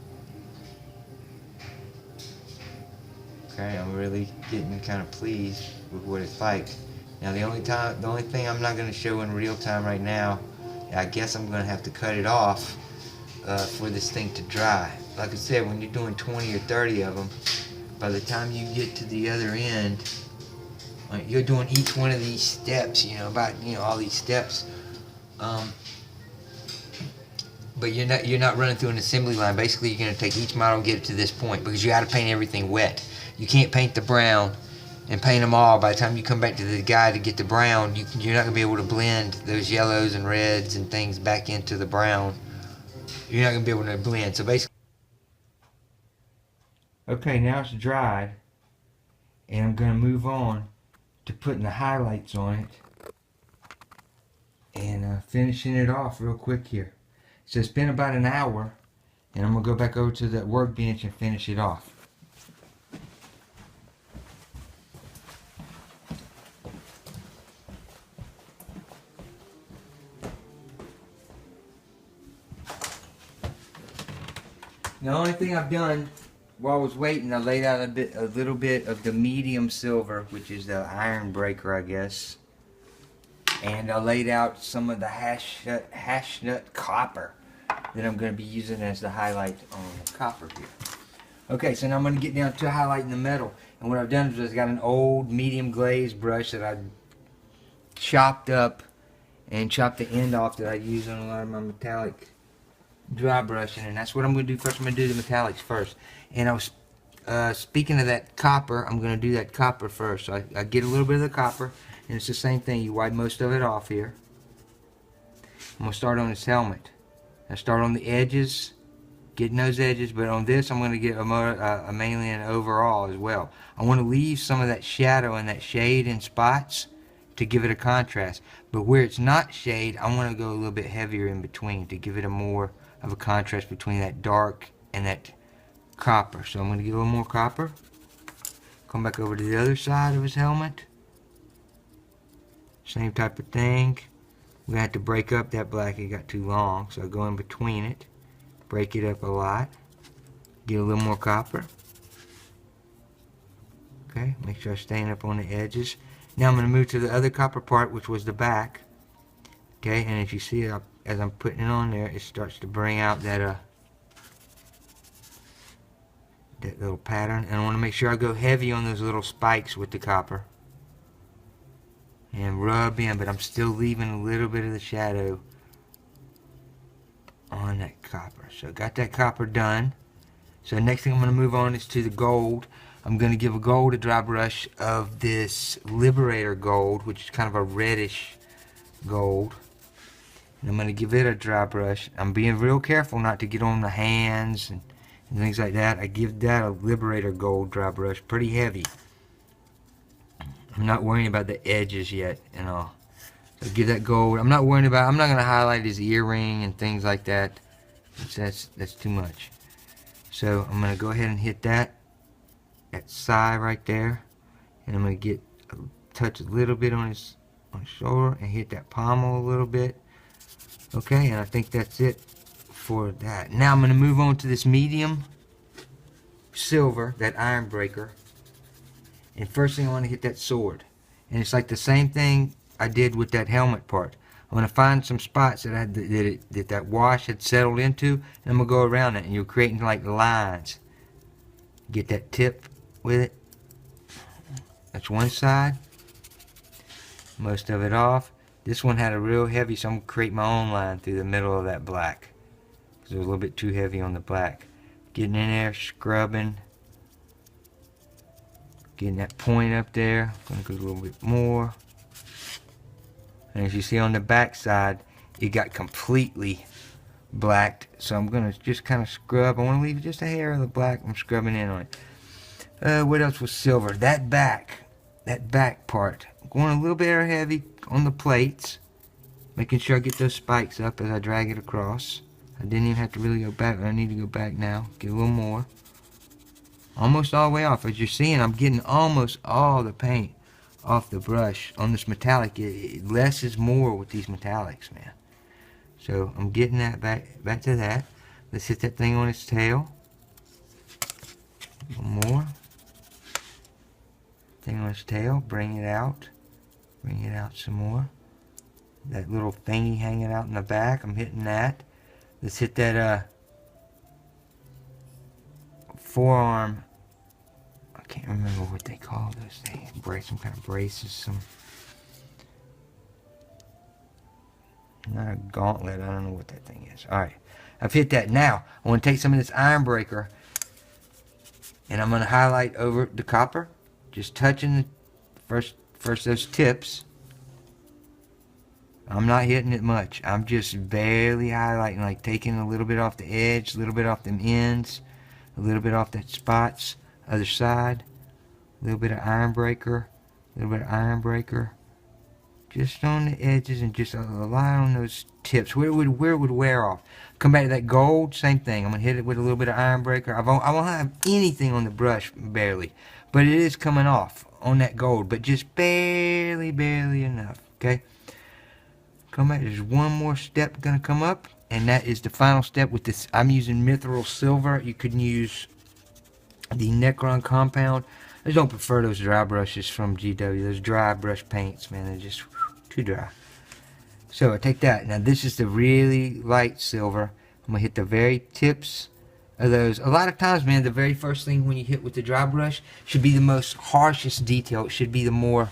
Okay, I'm really getting kind of pleased with what it's like. Now the only thing I'm not going to show in real time right now, I guess I'm going to have to cut it off for this thing to dry. Like I said, when you're doing 20 or 30 of them, by the time you get to the other end, you're doing each one of these steps, all these steps. But you're not running through an assembly line. Basically, you're going to take each model and get it to this point because you got to paint everything wet. You can't paint the brown and paint them all. By the time you come back to the guy to get the brown, you're not going to be able to blend those yellows and reds and things back into the brown. You're not going to be able to blend. So basically, okay, now it's dried, and I'm going to move on to putting the highlights on it and finishing it off real quick here. So it's been about an hour, and I'm going to go back over to that workbench and finish it off. The only thing I've done while I was waiting, I laid out a little bit of the medium silver, which is the iron breaker, I guess. And I laid out some of the hash nut copper that I'm going to be using as the highlight on the copper here. Okay, so now I'm going to get down to highlighting the metal. And what I've done is I've got an old medium glaze brush that I chopped up and chopped the end off that I use on a lot of my metallic dry brushing, and that's what I'm going to do first. I'm going to do the metallics first. And I was speaking of that copper, I'm going to do that copper first. So I get a little bit of the copper, and it's the same thing. You wipe most of it off here. I'm going to start on this helmet. I start on the edges, getting those edges, but on this I'm going to get mainly an overall as well. I want to leave some of that shadow and that shade in spots to give it a contrast. But where it's not shade, I want to go a little bit heavier in between to give it a more of a contrast between that dark and that copper. So I'm going to get a little more copper. Come back over to the other side of his helmet. Same type of thing. We're going to have to break up that black. It got too long. So I go in between it. Break it up a lot. Get a little more copper. Okay, make sure I stand up on the edges. Now I'm going to move to the other copper part, which was the back. Okay, and as you see, as I'm putting it on there, it starts to bring out that that little pattern. And I want to make sure I go heavy on those little spikes with the copper. And rub in, but I'm still leaving a little bit of the shadow on that copper. So got that copper done. So next thing I'm going to move on is to the gold. I'm going to give a gold a dry brush of this Liberator gold, which is kind of a reddish gold. And I'm going to give it a dry brush. I'm being real careful not to get on the hands and things like that. I give that a Liberator gold dry brush, pretty heavy. I'm not worrying about the edges yet and all. So give that gold. I'm not going to highlight his earring and things like that. That's too much. So I'm going to go ahead and hit that side right there. And I'm going to touch a little bit on his shoulder and hit that pommel a little bit. Okay, and I think that's it for that. Now I'm going to move on to this medium silver, that iron breaker. And first thing I want to hit that sword. And it's like the same thing I did with that helmet part. I'm going to find some spots that that wash had settled into, and I'm going to go around it, and you're creating like lines. Get that tip with it. That's one side. Most of it off. This one had a real heavy, so I'm going to create my own line through the middle of that black. Because it was a little bit too heavy on the black. Getting in there, scrubbing. Getting that point up there. Going to go a little bit more. And as you see on the back side, it got completely blacked. So I'm going to just kind of scrub. I want to leave just a hair of the black. I'm scrubbing in on it. What else was silver? That back part. Going a little bit heavy on the plates. Making sure I get those spikes up as I drag it across. I didn't even have to really go back, but I need to go back now. Get a little more. Almost all the way off. As you're seeing, I'm getting almost all the paint off the brush on this metallic. Less is more with these metallics, man. So I'm getting that back to that. Let's hit that thing on its tail. A little more. Thing on its tail. Bring it out. Bring it out some more. That little thingy hanging out in the back. I'm hitting that. Let's hit that forearm. I can't remember what they call those things. Some kind of braces. Not a gauntlet. I don't know what that thing is. Alright. I've hit that. Now, I want to take some of this iron breaker, and I'm going to highlight over the copper, just touching first those tips. I'm not hitting it much. I'm just barely highlighting, like taking a little bit off the edge, a little bit off them ends, a little bit off that spots, other side, a little bit of iron breaker, a little bit of iron breaker, just on the edges, and just a lot on those tips where it would wear off. Come back to that gold, same thing. I'm gonna hit it with a little bit of iron breaker. I won't have anything on the brush, barely, but it is coming off on that gold, but just barely enough. Okay. Come back. There's one more step gonna come up, and that is the final step with this. I'm using mithril silver. You could use the Necron compound. I just don't prefer those dry brushes from GW. Those dry brush paints, man, they're just too dry. So I take that. Now this is the really light silver. I'm gonna hit the very tips of those. A lot of times, man, the very first thing when you hit with the dry brush should be the most harshest detail. It should be the more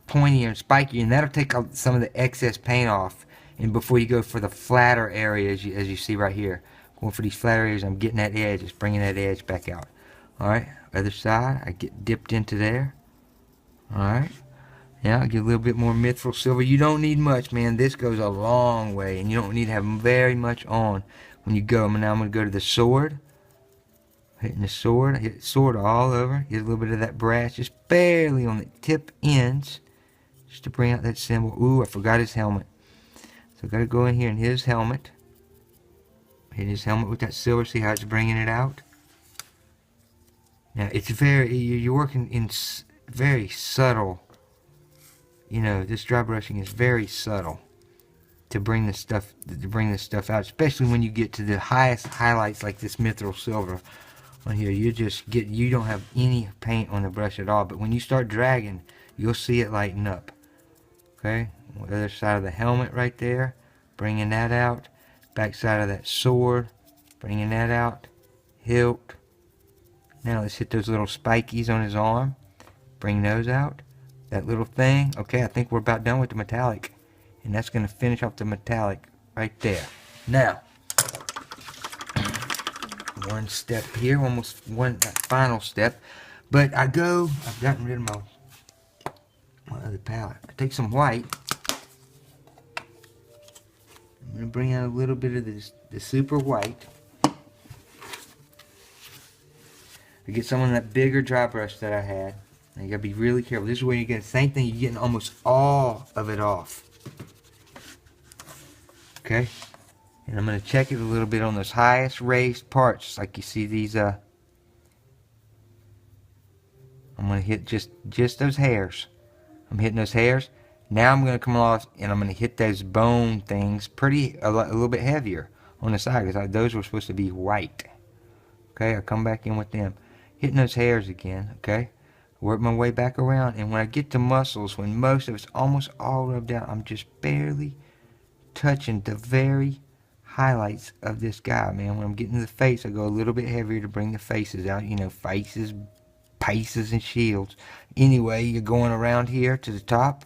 pointy and spiky, and that'll take some of the excess paint off. And before you go for the flatter area, as you see right here, going for these flat areas, I'm getting that edge, just bringing that edge back out. All right, other side, I get dipped into there. All right, now I get a little bit more mithril silver. You don't need much, man. This goes a long way, and you don't need to have very much on when you go. Now I'm going to go to the sword. Hitting the sword, I hit the sword all over. Get a little bit of that brass, just barely on the tip ends, just to bring out that symbol. Ooh, I forgot his helmet. So I got to go in here and hit his helmet. Hit his helmet with that silver. See how it's bringing it out? Now it's you're working in very subtle. You know, this dry brushing is very subtle to bring this stuff out, especially when you get to the highest highlights like this mithril silver on here. You don't have any paint on the brush at all, but when you start dragging, you'll see it lighten up. Okay, on the other side of the helmet right there, bringing that out. Back side of that sword, bringing that out. Hilt. Now let's hit those little spikies on his arm. Bring those out. That little thing. Okay, I think we're about done with the metallic. And that's going to finish off the metallic right there. Now, one step here, almost one final step. But I've gotten rid of my other palette. I take some white. I'm going to bring out a little bit of the super white. I get some of that bigger dry brush that I had. Now you got to be really careful. This is where you get the same thing. You're getting almost all of it off. Okay? And I'm going to check it a little bit on those highest raised parts. Like you see these, I'm going to hit just those hairs. I'm hitting those hairs. Now I'm going to come off and I'm going to hit those bone things a little bit heavier on the side, because those were supposed to be white. Okay, I come back in with them. Hitting those hairs again, okay? Work my way back around, and when I get to muscles, when most of it's almost all rubbed out, I'm just barely touching the very highlights of this guy, man. When I'm getting to the face, I go a little bit heavier to bring the faces out. You know, faces, paces, and shields. Anyway, you're going around here to the top.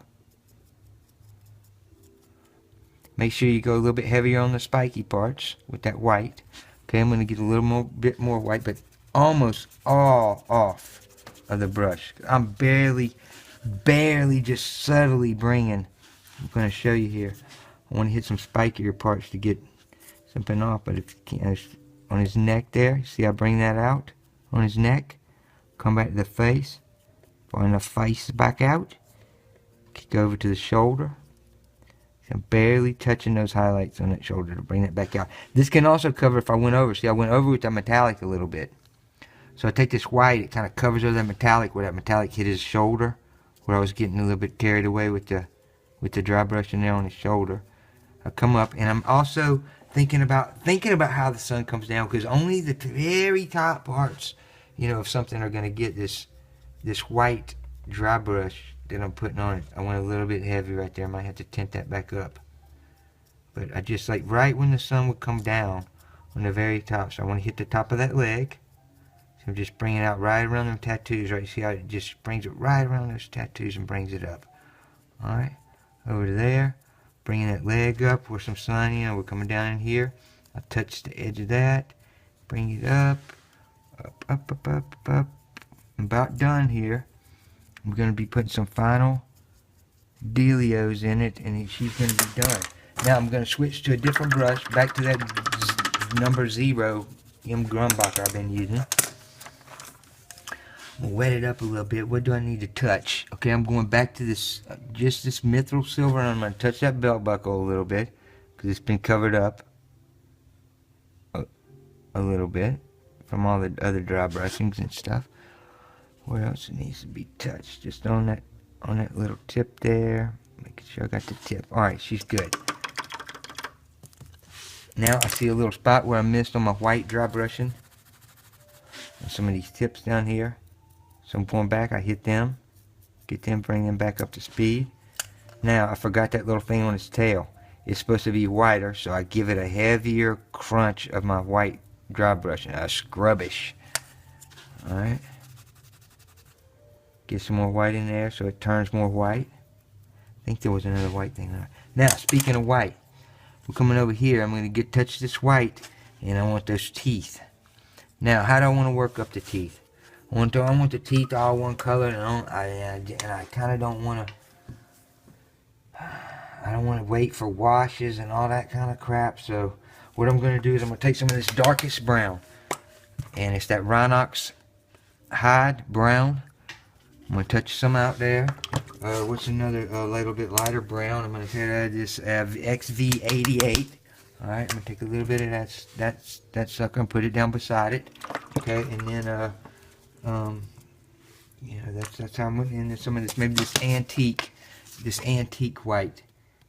Make sure you go a little bit heavier on the spiky parts with that white. Okay, I'm going to get a little bit more white, but almost all off of the brush. I'm barely just subtly bringing. I'm going to show you here. I want to hit some spikier parts to get something off, but if you can't, on his neck there, see I bring that out on his neck. Come back to the face, bring the face back out. Kick over to the shoulder. I'm barely touching those highlights on that shoulder to bring that back out. This can also cover if I went over. See, I went over with that metallic a little bit. So I take this white, it kind of covers over that metallic where that metallic hit his shoulder, where I was getting a little bit carried away with the dry brush in there on his shoulder. I come up, and I'm also thinking about how the sun comes down, because only the very top parts, you know, of something are going to get this white dry brush that I'm putting on it. I want a little bit heavy right there. I might have to tint that back up. But I just like right when the sun would come down on the very top. So I want to hit the top of that leg. So I'm just bringing it out right around them tattoos. Right, you see how it just brings it right around those tattoos and brings it up. Alright, over to there. bringing that leg up where some sun, we're coming down in here. I'll touch the edge of that, bring it up, up. I'm about done here. I'm going to be putting some final dealios in it, and she's going to be done. Now I'm going to switch to a different brush, back to that number 0 M. Grumbacher I've been using. I'm going to wet it up a little bit. What do I need to touch? Okay, I'm going back to this, just this mithril silver, and I'm going to touch that belt buckle a little bit, because it's been covered up a little bit from all the other dry brushings and stuff. Where else it needs to be touched? Just on that little tip there. Making sure I got the tip. Alright, she's good. Now I see a little spot where I missed on my white dry brushing. And some of these tips down here. So I'm going back, I hit them. Get them, bring them back up to speed. Now I forgot that little thing on its tail. It's supposed to be whiter, so I give it a heavier crunch of my white dry brushing. A scrubbish. Alright. Get some more white in there so it turns more white. I think there was another white thing there. Now, speaking of white, we're coming over here. I'm going to touch this white, and I want those teeth. Now, how do I want to work up the teeth? I want the teeth all one color, and I kind of don't want to. I don't want to wait for washes and all that kind of crap. So, what I'm going to do is I'm going to take some of this darkest brown, and it's that Rhinox hide brown. I'm going to touch some out there. What's another little bit lighter brown? I'm going to take this XV88. Alright, I'm going to take a little bit of that sucker and put it down beside it. Okay, and then, that's how I'm going to end some of this, maybe this antique white.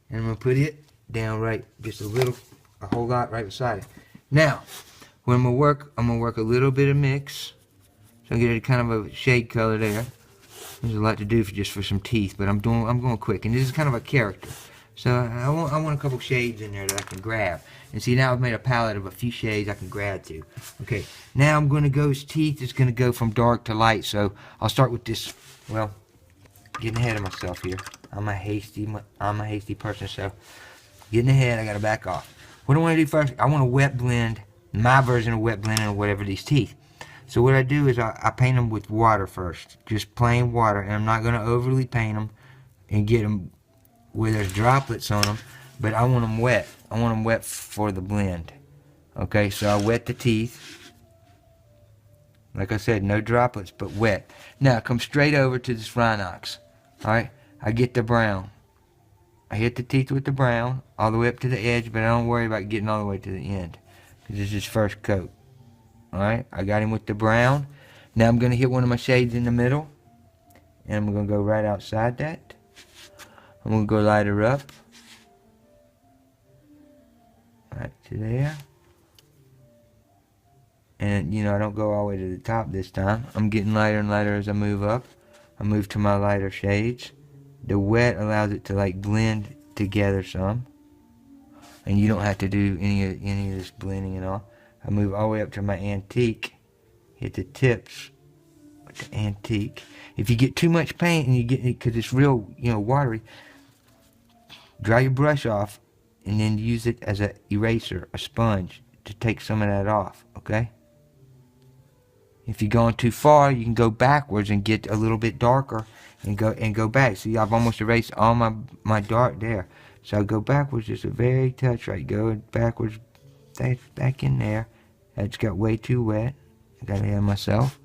And I'm going to put it down right, just a whole lot right beside it. Now, when I'm going to work a little bit of mix. So I get a kind of a shade color there. There's a lot to do just for some teeth, but I'm going quick, and this is kind of a character. So I want a couple shades in there that I can grab. And see, now I've made a palette of a few shades I can grab to. Okay, now I'm going to go, his teeth is going to go from dark to light. So I'll start with this. Well, getting ahead of myself here. I'm a hasty person, so getting ahead, I got to back off. What I want to do first, I want to wet blend my version of wet blending or whatever these teeth. So what I do is I paint them with water first, just plain water, and I'm not going to overly paint them and get them where there's droplets on them, but I want them wet. I want them wet for the blend. Okay, so I wet the teeth. Like I said, no droplets, but wet. Now, I come straight over to this Rhinox. Alright, I get the brown. I hit the teeth with the brown, all the way up to the edge, but I don't worry about getting all the way to the end, because this is his first coat. Alright, I got him with the brown. Now I'm going to hit one of my shades in the middle. And I'm going to go right outside that. I'm going to go light her up. Right to there. And, I don't go all the way to the top this time. I'm getting lighter and lighter as I move up. I move to my lighter shades. The wet allows it to, blend together some. And you don't have to do any of this blending at all. I move all the way up to my antique, hit the tips with the antique. If you get too much paint and you get it, because it's real, watery, dry your brush off and then use it as an eraser, a sponge, to take some of that off, okay? If you're going too far, you can go backwards and get a little bit darker and go back. See, I've almost erased all my dark there. So I go backwards just a very touch, right? Go backwards, back in there. That's got way too wet. I got ahead of myself.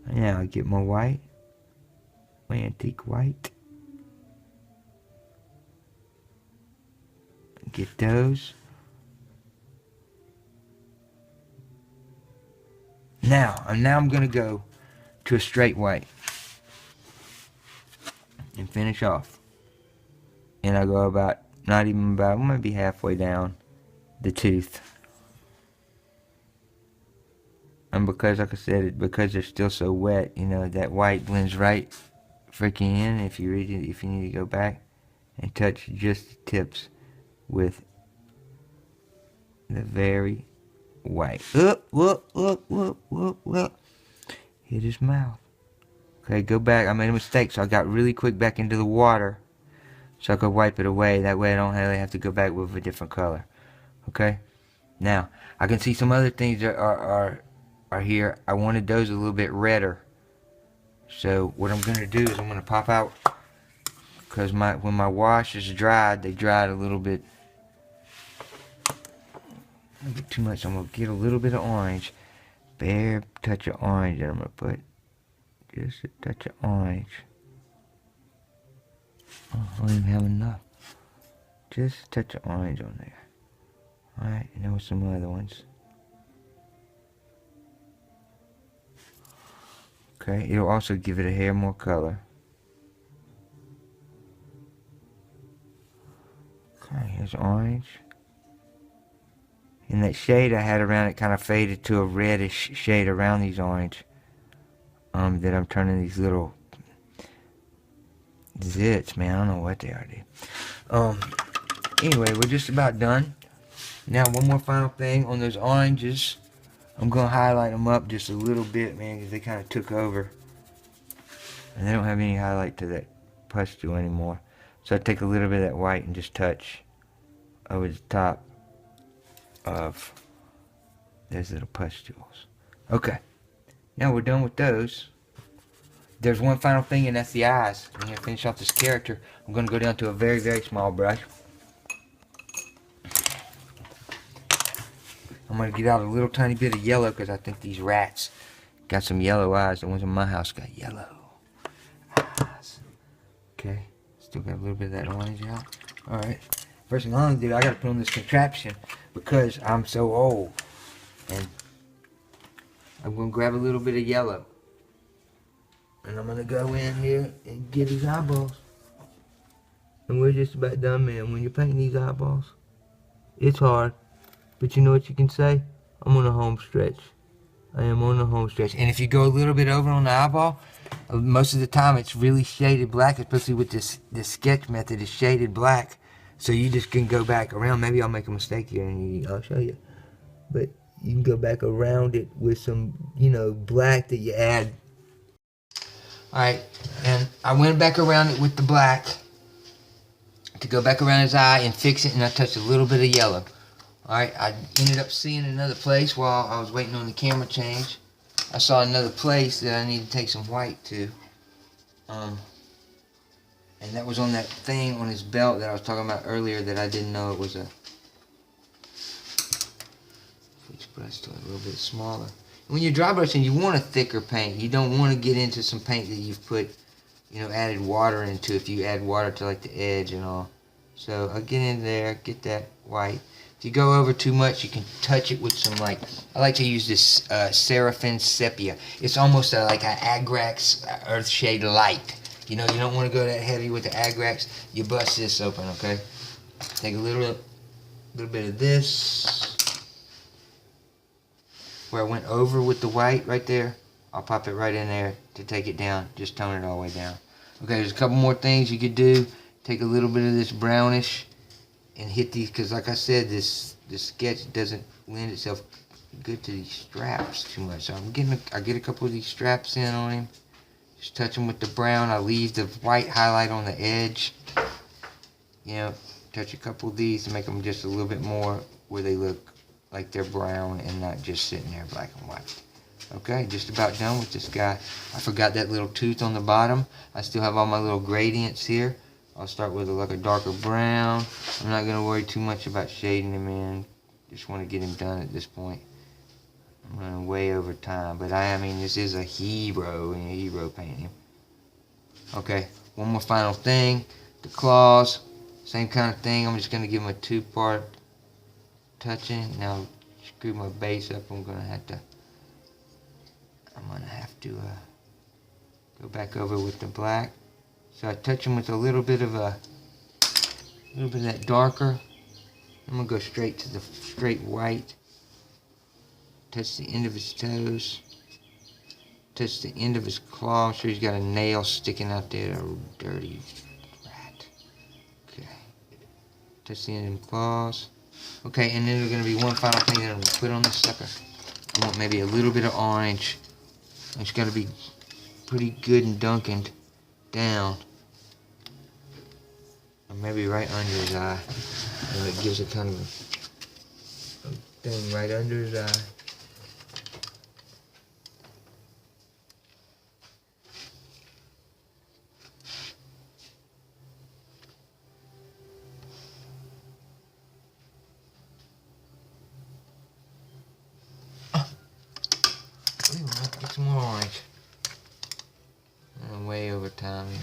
Now I get my white, my antique white. Get those. Now I'm gonna go to a straight white and finish off. And I go maybe halfway down the tooth. And because, like I said, because they're still so wet, that white blends right freaking in. If you need to go back and touch just the tips with the very white. Hit his mouth. Okay, go back. I made a mistake, so I got really quick back into the water. so I could wipe it away. That way I don't really have to go back with a different color. Okay? Now, I can see some other things that are here. I wanted those a little bit redder. So what I'm going to do is I'm going to pop out, because when my wash is dried, they dried a little bit too much. I'm going to get a little bit of orange. Bare touch of orange that I'm going to put. Just a touch of orange. Oh, I don't even have enough. Just a touch of orange on there. Alright, and there was some other ones. Okay, it'll also give it a hair more color. Okay, here's orange. And that shade I had around it kind of faded to a reddish shade around these orange. That I'm turning these little zits, man. I don't know what they are, dude. Anyway, we're just about done. Now, one more final thing on those oranges. I'm going to highlight them up just a little bit, man, because they kind of took over. And they don't have any highlight to that pustule anymore. So I take a little bit of that white and just touch over the top of those little pustules. Okay. Now we're done with those. There's one final thing, and that's the eyes. I'm going to finish off this character. I'm going to go down to a very, very small brush. I'm going to get out a little tiny bit of yellow, because I think these rats got some yellow eyes. The ones in my house got yellow eyes. Okay. Still got a little bit of that orange out. Alright. First thing I'm going to do, I got to put on this contraption, because I'm so old. And I'm going to grab a little bit of yellow. And I'm going to go in here and get his eyeballs. And we're just about done, man. When you're painting these eyeballs, it's hard. But you know what you can say? I'm on a home stretch. I am on a home stretch. And if you go a little bit over on the eyeball, most of the time it's really shaded black, especially with this sketch method. It's shaded black. So you just can go back around. Maybe I'll make a mistake here and I'll show you. But you can go back around it with some, black that you add. Alright, and I went back around it with the black to go back around his eye and fix it, and I touched a little bit of yellow. Alright, I ended up seeing another place while I was waiting on the camera change. I saw another place that I need to take some white to. And that was on that thing on his belt that I was talking about earlier that I didn't know it was a... Which brush to a little bit smaller. When you're dry brushing, you want a thicker paint. You don't want to get into some paint that you've put, added water into, if you add water to like the edge and all. So I'll get in there, get that white. If you go over too much, you can touch it with some, I like to use this Seraphim Sepia. It's almost like an Agrax Earthshade Light. You don't want to go that heavy with the Agrax. You bust this open, okay? Take a little bit of this. Where I went over with the white right there, I'll pop it right in there to take it down. Just tone it all the way down. Okay, there's a couple more things you could do. Take a little bit of this brownish and hit these, because like I said, this sketch doesn't lend itself good to these straps too much. So I get a couple of these straps in on him. Just touch them with the brown. I leave the white highlight on the edge. Touch a couple of these to make them just a little bit more where they look like they're brown and not just sitting there black and white. Okay, just about done with this guy. I forgot that little tooth on the bottom. I still have all my little gradients here. I'll start with like a darker brown. I'm not going to worry too much about shading him in. Just want to get him done at this point. I'm running way over time, but I mean this is a hero and a hero painting. Okay, one more final thing. The claws, same kind of thing. I'm just going to give him a two-part touching. Now screw my base up. I'm gonna have to go back over with the black. So I touch him with a little bit of that darker. I'm gonna go straight to the straight white. Touch the end of his toes. Touch the end of his claw. I'm sure he's got a nail sticking out there. A dirty rat. Okay. Touch the end of the claws. Okay, and then there's going to be one final thing that I'm going to put on this sucker. I want maybe a little bit of orange. It's got to be pretty good and dunkened down. or maybe right under his eye. It gives a kind of a thing right under his eye. Get some more orange. I'm way over time here.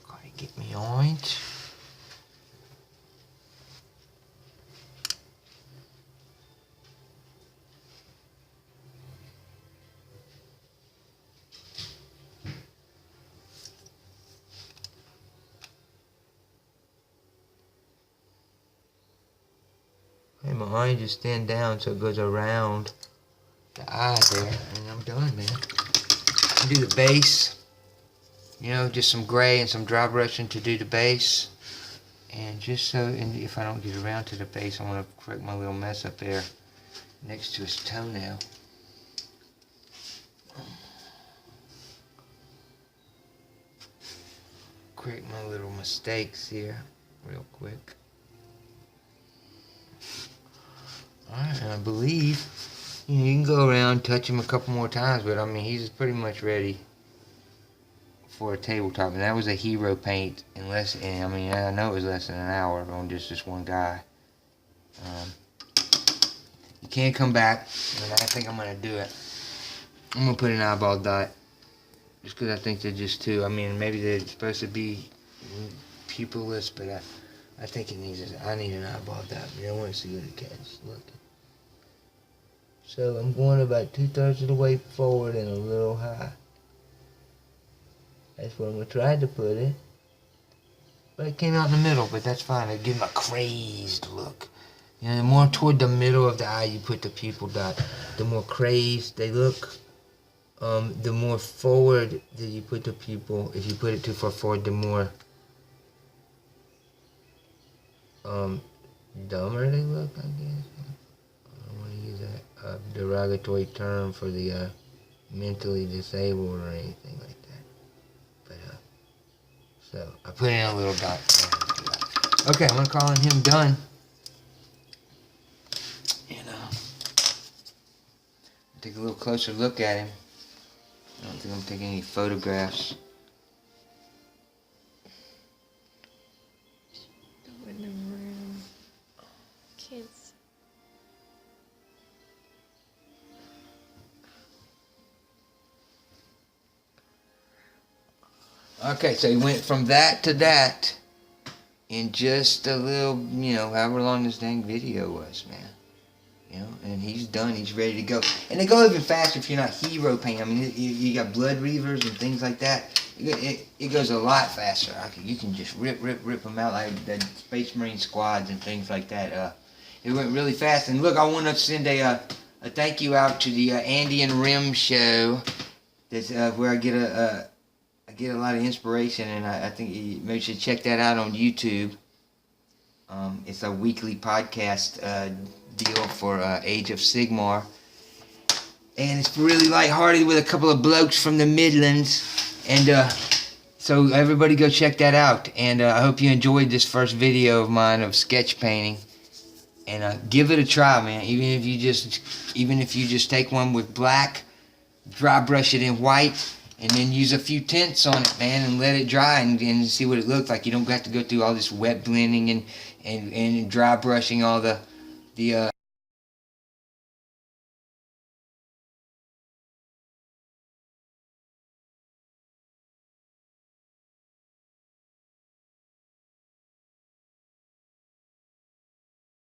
Gotta get me orange. Hey, my orange just stand down so it goes around the eye there, and I'm done, man. I do the base, you know, just some gray and some dry brushing to do the base, and just so, and if I don't get around to the base, I'm gonna correct my little mess up there next to his toenail. Correct my little mistakes here, real quick. Alright, and I believe, you know, you can go around, touch him a couple more times, but I mean, he's pretty much ready for a tabletop. And that was a hero paint in less, and I mean, I know it was less than an hour on just this one guy. You can't come back, and I think I'm going to do it. I'm going to put an eyeball dot, just because I think they're just too, I mean, maybe they're supposed to be pupilless, but I think it needs, I need an eyeball dot. I mean, I want to see what it catches. Look. So I'm going about 2/3 of the way forward and a little high. That's where I'm going to try to put it. But it came out in the middle, but that's fine. It gives them a crazed look. You know, the more toward the middle of the eye you put the pupil dot, the more crazed they look. The more forward that you put the pupil, if you put it too far forward, the more dumber they look, I guess. I don't want to use a derogatory term for the mentally disabled or anything like that. But so I put in a little dot. Okay, I'm gonna call him done. And take a little closer look at him. I don't think I'm taking any photographs. Kids. Okay, so he went from that to that in just a little, you know, however long this dang video was, man. You know, and he's done. He's ready to go. And they go even faster if you're not hero painting. I mean, you got blood reavers and things like that. It goes a lot faster. You can just rip them out like the Space Marine squads and things like that. It went really fast. And look, I want to send a thank you out to the Andy and Rim show. That's where I get a lot of inspiration, and I think you maybe should check that out on YouTube. It's a weekly podcast deal for Age of Sigmar. And it's really lighthearted with a couple of blokes from the Midlands. And so everybody go check that out. And I hope you enjoyed this first video of mine of sketch painting. And give it a try, man. Even if you just take one with black, dry brush it in white, and then use a few tints on it, man, and let it dry and see what it looks like. You don't have to go through all this wet blending and dry brushing all the